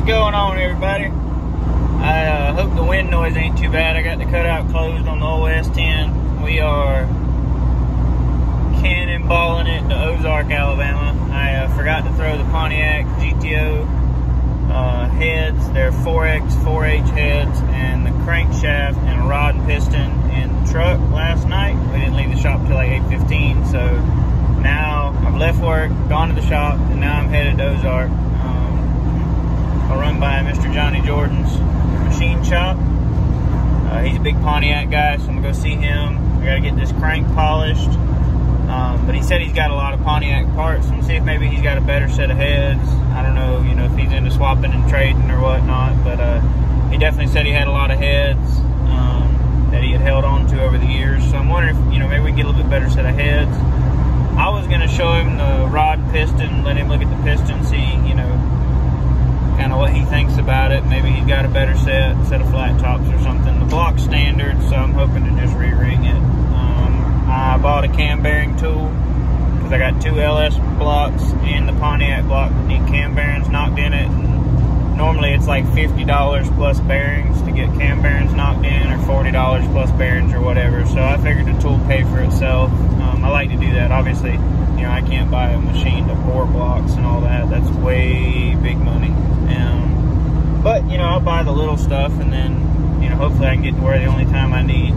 going on, everybody? I hope the wind noise ain't too bad. I got the cutout closed on the old S10. We are cannonballing it to Ozark, Alabama. I forgot to throw the Pontiac GTO heads. They're 4X, 4H heads, and the crankshaft and a rod and piston in the truck last night. We didn't leave the shop till like 8:15, so now I've left work, gone to the shop, and now I'm headed to Ozark. I'll run by Mr. Johnny Jordan's machine shop. He's a big Pontiac guy, so I'm gonna go see him. I gotta get this crank polished. But he said he's got a lot of Pontiac parts. I'm gonna see if maybe he's got a better set of heads. I don't know, if he's into swapping and trading or whatnot, but he definitely said he had a lot of heads that he had held on to over the years. So I'm wondering if, maybe we can get a little bit better set of heads. I was gonna show him the rod and piston, let him look at the piston, see, kind of what he thinks about it. Maybe he's got a better set of flat tops or something. The block's standard, so I'm hoping to just re-ring it. I bought a cam bearing tool because I got two LS blocks and the Pontiac block that need cam bearings knocked in it. And normally it's like $50 plus bearings to get cam bearings knocked in, or $40 plus bearings or whatever. So I figured the tool paid for itself. I like to do that. Obviously, I can't buy a machine to bore blocks and all that. That's way big money. But I'll buy the little stuff, and then hopefully I can get to where the only time I need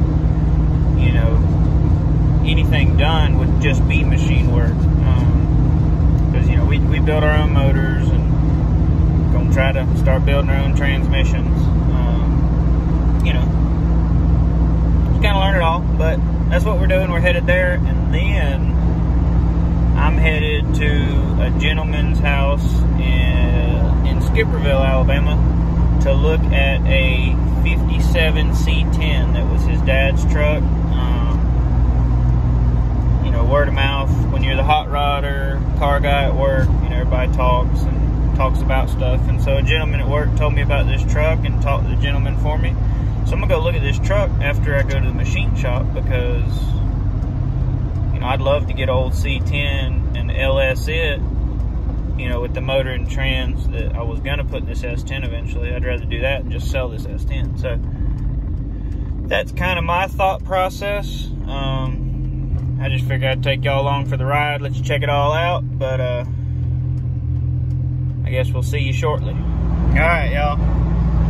anything done would just be machine work. Because we build our own motors, and gonna try to start building our own transmissions. Just kind of learn it all, but that's what we're doing. We're headed there, and then I'm headed to a gentleman's house in Skipperville, Alabama, to look at a 57 C10 that was his dad's truck. Word of mouth, when you're the hot rodder, car guy at work, everybody talks about stuff. And so a gentleman at work told me about this truck and talked to the gentleman for me. So I'm gonna go look at this truck after I go to the machine shop, because I'd love to get old C10 and LS it, with the motor and trans that I was gonna put in this S10 eventually. I'd rather do that and just sell this S10. So that's kind of my thought process. I just figured I'd take y'all along for the ride, let you check it all out, but I guess we'll see you shortly. All right, y'all.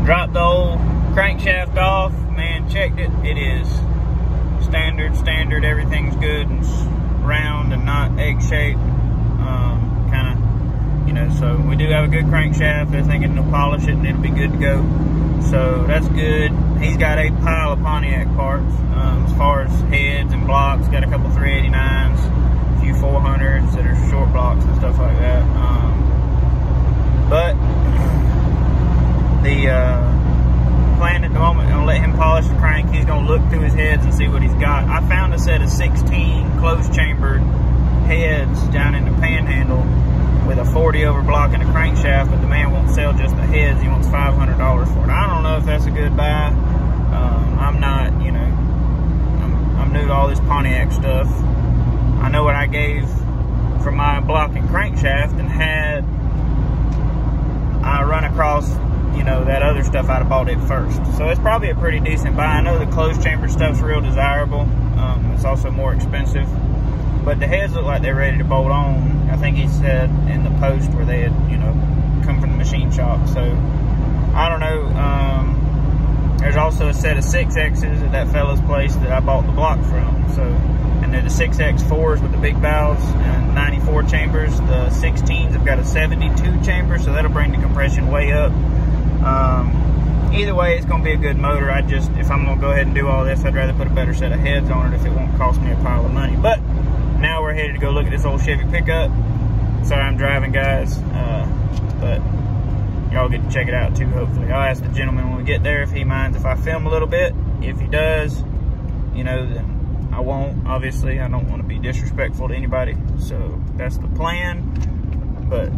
Dropped the old crankshaft off. Man, checked it. It is standard. Everything's good and round and not egg-shaped. So we do have a good crankshaft. They're thinking to polish it and it'll be good to go. So that's good. He's got a pile of Pontiac parts. As far as heads and blocks, got a couple 389s, a few 400s that are short blocks and stuff like that. But the plan at the moment, I'm gonna let him polish the crank. He's gonna look through his heads and see what he's got. I found a set of 16 closed chambered heads down in the Panhandle with a 40 over block and a crankshaft, but the man won't sell just the heads. He wants $500 for it. I don't know if that's a good buy. I'm not, I'm new to all this Pontiac stuff. I know what I gave for my block and crankshaft, and had I run across, that other stuff, I'd have bought it first. So it's probably a pretty decent buy. I know the closed chamber stuff's real desirable. It's also more expensive. But the heads look like they're ready to bolt on. I think he said in the post where they had, come from the machine shop. So, I don't know. There's also a set of 6Xs at that fella's place that I bought the block from. So, and they're the 6X4s with the big valves and 94 chambers. The 16s have got a 72 chamber, so that'll bring the compression way up. Either way, it's going to be a good motor. If I'm going to go ahead and do all this, I'd rather put a better set of heads on it if it won't cost me a pile of money. But now we're headed to go look at this old Chevy pickup. Sorry I'm driving, guys, but y'all get to check it out too, hopefully. I'll ask the gentleman when we get there if he minds if I film a little bit. If he does, then I won't. Obviously, I don't want to be disrespectful to anybody, so that's the plan. But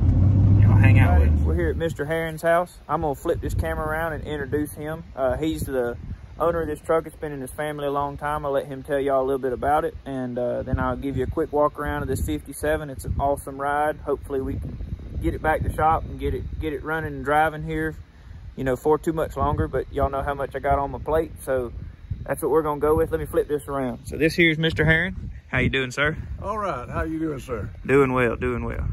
hang out with us. We're here at Mr. Herron's house. I'm gonna flip this camera around and introduce him. He's the owner of this truck. It's been in his family a long time. I'll let him tell y'all a little bit about it, and then I'll give you a quick walk around of this 57. It's an awesome ride. Hopefully we can get it back to shop and get it running and driving here, you know, for too much longer. But y'all know how much I got on my plate, so that's what we're gonna go with. Let me flip this around. So this here's Mr. Herring. How you doing, sir? All right, how you doing, sir? Doing well, doing well.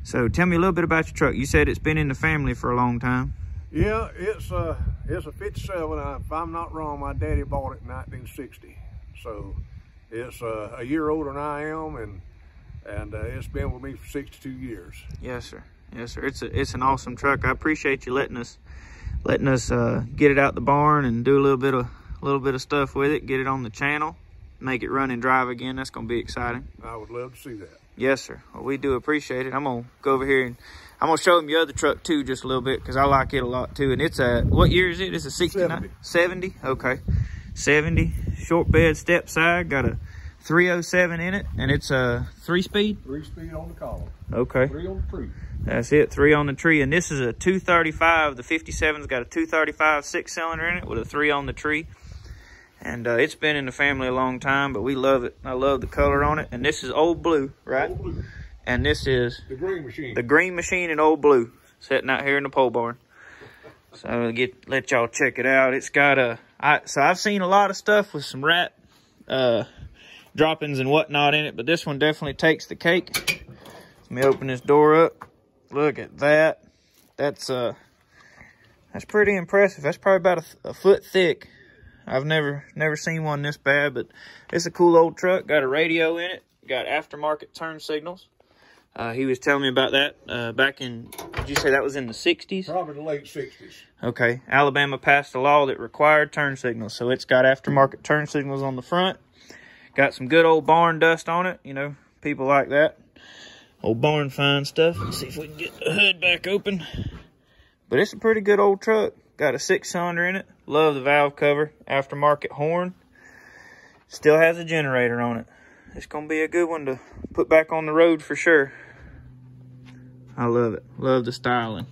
So tell me a little bit about your truck. You said it's been in the family for a long time. Yeah, it's a 57. If I'm not wrong, my daddy bought it in 1960. So it's a year older than I am, and it's been with me for 62 years. Yes, sir. Yes, sir. It's an awesome truck. I appreciate you letting us get it out the barn and do a little bit of stuff with it. Get it on the channel, make it run and drive again. That's gonna be exciting. I would love to see that. Yes, sir. Well, we do appreciate it. I'm gonna go over here and I'm gonna show him your other truck too, just a little bit, because I like it a lot too. And it's what year is it? It's a 69? 70. Okay. 70. Short bed, step side, got a 307 in it, and it's a 3-speed? 3-speed on the column. Okay. 3 on the tree. That's it, 3 on the tree. And this is a 235. The 57's got a 235 6-cylinder in it with a 3 on the tree. And it's been in the family a long time, but we love it. I love the color on it. And this is Old Blue, right? Old Blue. And this is the Green Machine. The Green Machine in Old Blue, sitting out here in the pole barn. So let y'all check it out. It's got so I've seen a lot of stuff with some rat droppings and whatnot in it, but this one definitely takes the cake. Let me open this door up. Look at that. That's pretty impressive. That's probably about a foot thick. I've never seen one this bad, but it's a cool old truck. Got a radio in it. Got aftermarket turn signals. He was telling me about that back in, did you say that was in the 60s? Probably the late 60s. Okay. Alabama passed a law that required turn signals, so it's got aftermarket turn signals on the front. Got some good old barn dust on it. You know, people like that. Old Barnfind stuff. Let's see if we can get the hood back open. But it's a pretty good old truck. Got a 6-cylinder in it. Love the valve cover. Aftermarket horn. Still has a generator on it. It's going to be a good one to put back on the road for sure. I love it. Love the styling.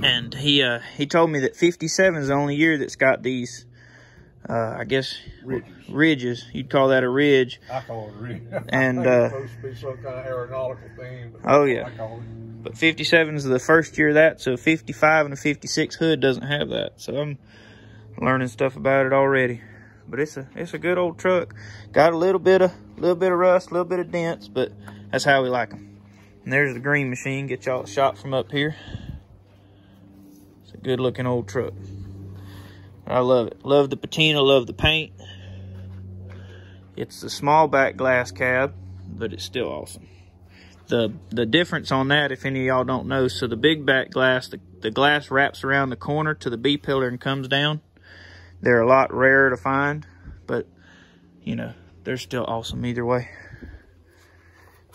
And he told me that 57 is the only year that's got these, I guess, ridges. You'd call that a ridge. I call it a ridge. And it's supposed to be some kind of aeronautical thing. But oh, yeah. I call it. But 57 is the first year of that, so 55 and a 56 hood doesn't have that. So I'm learning stuff about it already. But it's a good old truck. Got a little bit of rust, a little bit of dents, but that's how we like them. And there's the Green Machine. Get y'all a shot from up here. It's a good looking old truck. I love it. Love the patina, love the paint. It's the small back glass cab, but it's still awesome. The difference on that, if any of y'all don't know, so the big back glass, the glass wraps around the corner to the B-pillar and comes down. They're a lot rarer to find, but, you know, they're still awesome either way.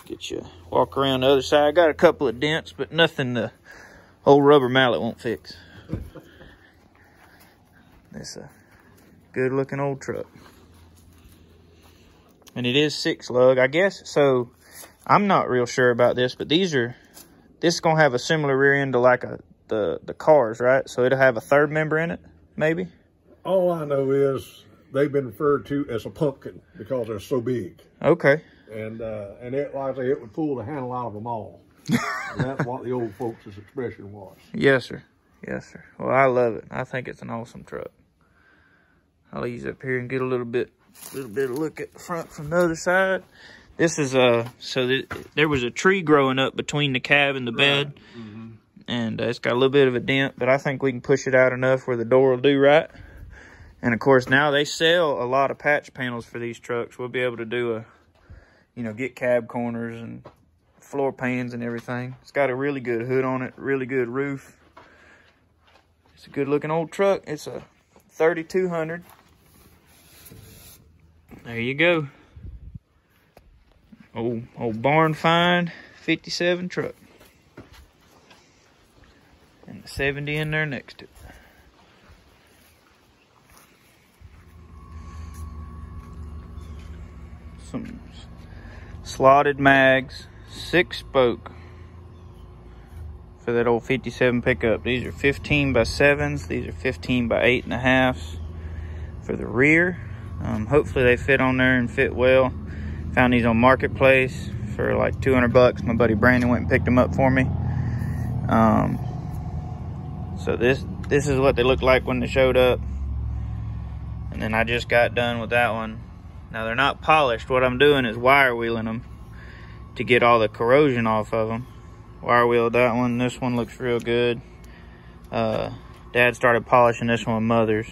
Get you walk around the other side. I got a couple of dents, but nothing the old rubber mallet won't fix. It's a good-looking old truck. And it is 6-lug, I guess. So, I'm not real sure about this, but this is going to have a similar rear end to like the cars, right? So, it'll have a third member in it, maybe? All I know is they've been referred to as a pumpkin because they're so big. Okay. And it, like I say, it would pull the handle out of them all. And that's what the old folks' expression was. Yes, sir. Yes, sir. Well, I love it. I think it's an awesome truck. I'll ease up here and get a little bit of look at the front from the other side. This is there was a tree growing up between the cab and the bed. Mm-hmm. And it's got a little bit of a dent, but I think we can push it out enough where the door will do right. And of course, now they sell a lot of patch panels for these trucks. We'll be able to do get cab corners and floor pans and everything. It's got a really good hood on it, really good roof. It's a good looking old truck. It's a 3200. There you go. Old Barnfind 57 truck. And the 70 in there next to it. Some slotted mags, 6-spoke for that old 57 pickup. These are 15 by 7s. These are 15 by 8.5s for the rear. Hopefully they fit on there and fit well. Found these on Marketplace. for like 200 bucks. My buddy Brandon went and picked them up for me. So this is what they looked like when they showed up. And then I just got done with that one. Now they're not polished. What I'm doing is wire wheeling them to get all the corrosion off of them. Wire wheeled that one. This one looks real good. Dad started polishing this one with Mother's,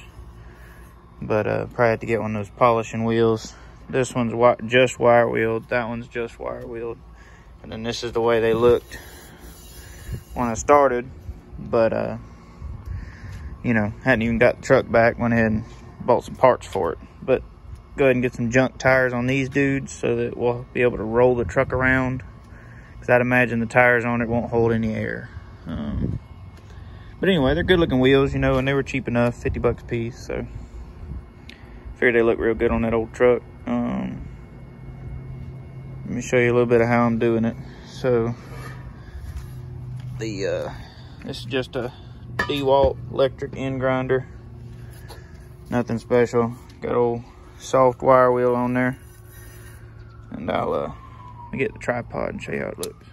but probably have to get one of those polishing wheels. This one's just wire wheeled. That one's just wire wheeled. And then this is the way they looked when I started, but you know, hadn't even got the truck back. Went ahead and bought some parts for it. But go ahead and get some junk tires on these dudes so that we'll be able to roll the truck around, because I'd imagine the tires on it won't hold any air. But anyway, they're good looking wheels, you know, and they were cheap enough, 50 bucks a piece, so figured they look real good on that old truck. Let me show you a little bit of how I'm doing it. So this is just a DeWalt electric end grinder, nothing special. Got old soft wire wheel on there, and I'll let me get the tripod and show you how it looks.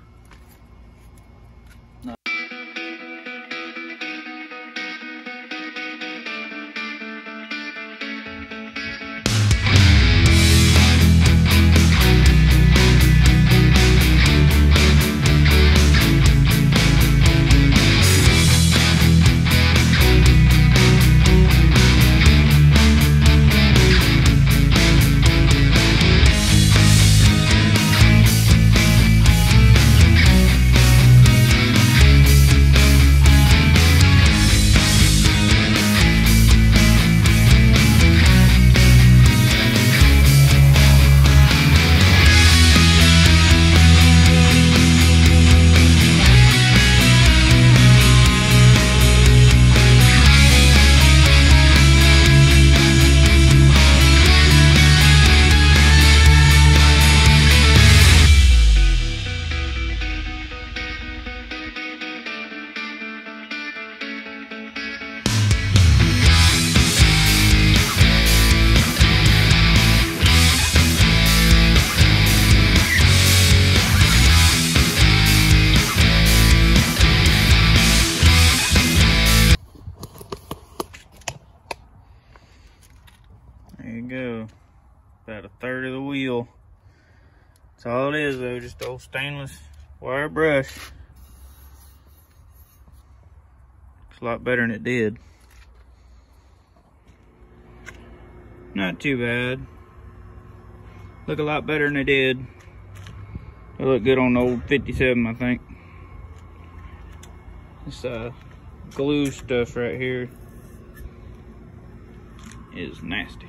There you go, about a third of the wheel. That's all it is though, just old stainless wire brush. Looks a lot better than it did. Not too bad. Look a lot better than it did. It looked good on the old 57, I think. This glue stuff right here is nasty.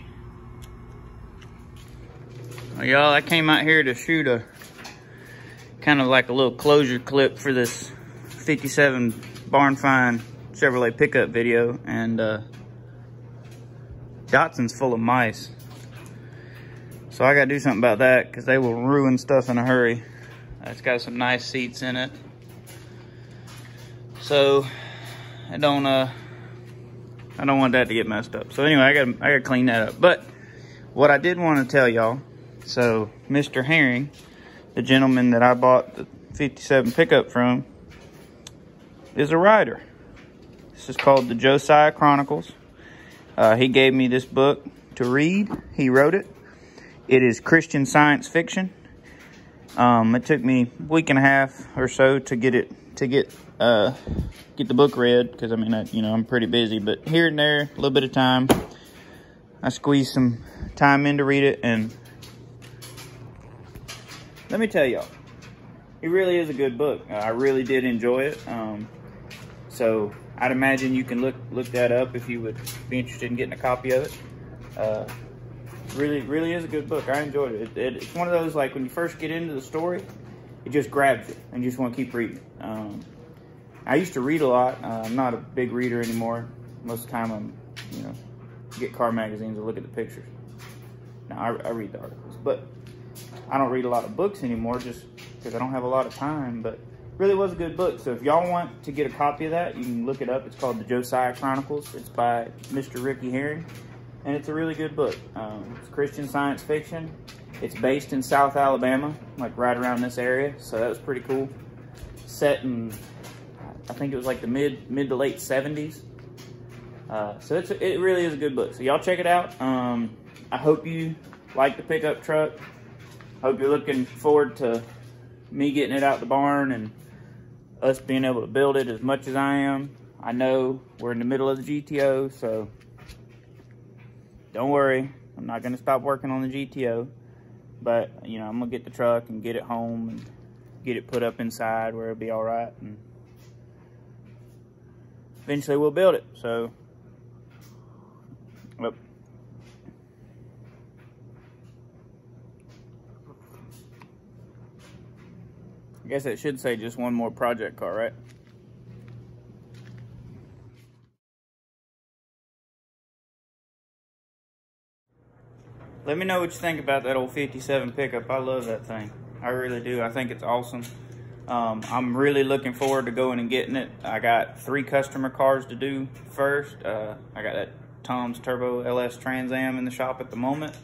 Well, y'all, I came out here to shoot a kind of like a little closure clip for this 57 Barnfind Chevrolet pickup video, and Datsun's full of mice. So I gotta do something about that, because they will ruin stuff in a hurry. It's got some nice seats in it. So I don't want that to get messed up. So anyway, I gotta clean that up. But what I did want to tell y'all, so Mr. Herring, the gentleman that I bought the 57 pickup from, is a writer. This is called the Josiah Chronicles. He gave me this book to read. He wrote it. It is Christian science fiction. It took me a week and a half or so to get the book read, because I mean, I'm pretty busy, but here and there, a little bit of time, I squeezed some time in to read it. And let me tell y'all, it really is a good book. I really did enjoy it. So I'd imagine you can look that up if you would be interested in getting a copy of it. Really is a good book. I enjoyed it. It's one of those, like, when you first get into the story, it just grabs you and you just want to keep reading. I used to read a lot. I'm not a big reader anymore. Most of the time I'm, get car magazines and look at the pictures. Now, I read the articles, but I don't read a lot of books anymore just because I don't have a lot of time. But really was a good book. So if y'all want to get a copy of that, you can look it up. It's called the Josiah Chronicles. It's by Mr. Ricky Herring, and it's a really good book. It's Christian science fiction. It's based in South Alabama, like right around this area, so that was pretty cool. Set in, I think it was like the mid to late 70s. So it really is a good book. So y'all check it out. I hope you like the pickup truck. Hope you're looking forward to me getting it out the barn and us being able to build it as much as I am. I know we're in the middle of the GTO, so don't worry. I'm not going to stop working on the GTO. But, you know, I'm going to get the truck and get it home and get it put up inside where it'll be all right. And eventually we'll build it. So, well, I guess it should say just one more project car, right? Let me know what you think about that old 57 pickup. I love that thing. I really do. I think it's awesome. I'm really looking forward to going and getting it. I got 3 customer cars to do first. I got that Tom's Turbo LS Trans Am in the shop at the moment.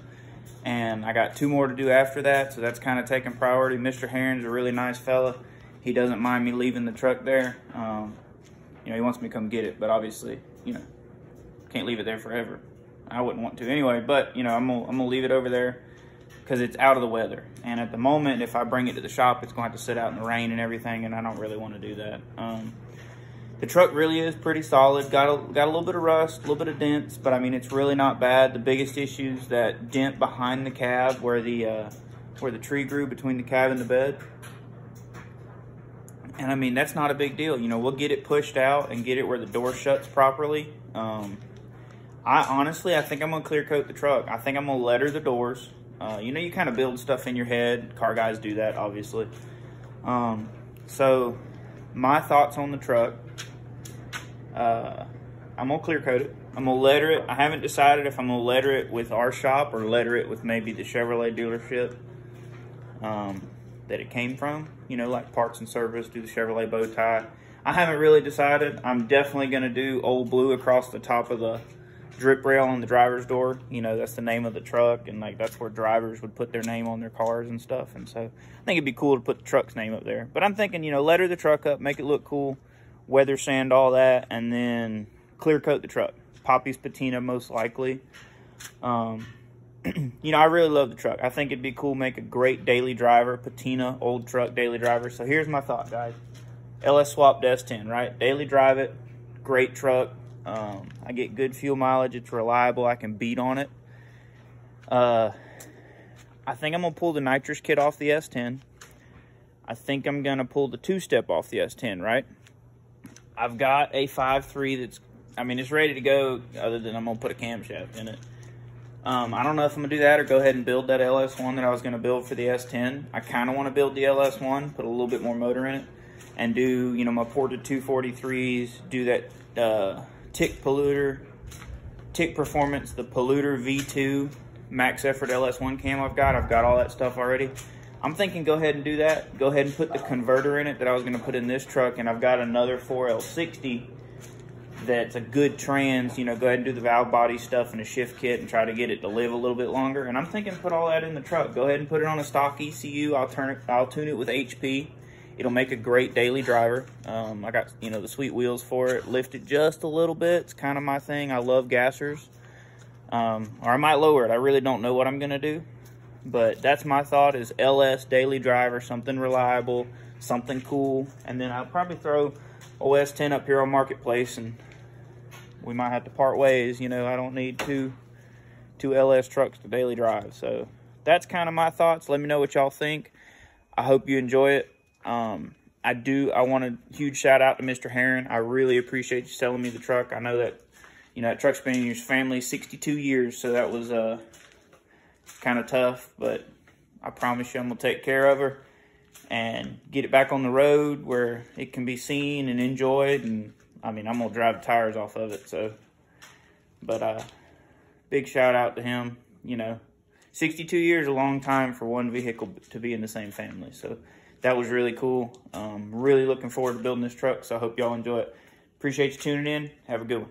And I got 2 more to do after that, so that's kind of taking priority. Mr. Heron's a really nice fella. He doesn't mind me leaving the truck there. You know, he wants me to come get it, but obviously, you know, can't leave it there forever. I wouldn't want to anyway, but, you know, I'm gonna leave it over there because it's out of the weather. And at the moment, if I bring it to the shop, it's going to have to sit out in the rain and everything, and I don't really want to do that. The truck really is pretty solid. Got a little bit of rust, a little bit of dents, but I mean, it's really not bad. The biggest issue is that dent behind the cab where the tree grew between the cab and the bed. And I mean, that's not a big deal. You know, we'll get it pushed out and get it where the door shuts properly. I think I'm gonna clear coat the truck. I think I'm gonna letter the doors. You know, you kind of build stuff in your head. Car guys do that, obviously. So my thoughts on the truck, I'm gonna clear coat it. I'm gonna letter it. I haven't decided if I'm gonna letter it with our shop or letter it with maybe the Chevrolet dealership that it came from. You know, like parts and service, do the Chevrolet bow tie. I haven't really decided. I'm definitely gonna do Old Blue across the top of the drip rail on the driver's door. You know, that's the name of the truck, and like that's where drivers would put their name on their cars and stuff. And so I think it'd be cool to put the truck's name up there. But I'm thinking, you know, letter the truck up, make it look cool, weather sand all that, and then clear coat the truck. Poppy's patina most likely. You know, I really love the truck. I think it'd be cool, make a great daily driver, patina, old truck daily driver. So here's my thought, guys. LS swapped S10, right? Daily drive it, great truck. I get good fuel mileage. It's reliable. I can beat on it. I think I'm going to pull the nitrous kit off the S10. I think I'm going to pull the 2-step off the S10, right? I've got a 5.3 that's, I mean, it's ready to go, other than I'm going to put a camshaft in it. I don't know if I'm going to do that or go ahead and build that LS1 that I was going to build for the S10. I kind of want to build the LS1, put a little bit more motor in it, and do, you know, my ported 243s, do that Tick polluter, Tick Performance, the polluter V2 max effort LS1 cam I've got all that stuff already. I'm thinking go ahead and do that. Go ahead and put the converter in it that I was going to put in this truck, and I've got another 4L60 that's a good trans. You know, go ahead and do the valve body stuff and a shift kit and try to get it to live a little bit longer. And I'm thinking put all that in the truck. Go ahead and put it on a stock ECU. I'll tune it with HP. It'll make a great daily driver. I got, you know, the sweet wheels for it. Lift it just a little bit. It's kind of my thing. I love gassers. Or I might lower it. I really don't know what I'm going to do. But that's my thought, is LS daily driver, something reliable, something cool. And then I'll probably throw OS 10 up here on Marketplace, and we might have to part ways. You know, I don't need two LS trucks to daily drive. So that's kind of my thoughts. Let me know what y'all think. I hope you enjoy it. I want a huge shout out to Mr. Heron. I really appreciate you selling me the truck. I know that, you know, that truck's been in your family 62 years, so that was kind of tough, but I promise you I'm going to take care of her and get it back on the road where it can be seen and enjoyed. And I mean, I'm going to drive the tires off of it. So, but big shout out to him. You know, 62 years is a long time for one vehicle to be in the same family. So that was really cool. Really looking forward to building this truck, so I hope y'all enjoy it. Appreciate you tuning in. Have a good one.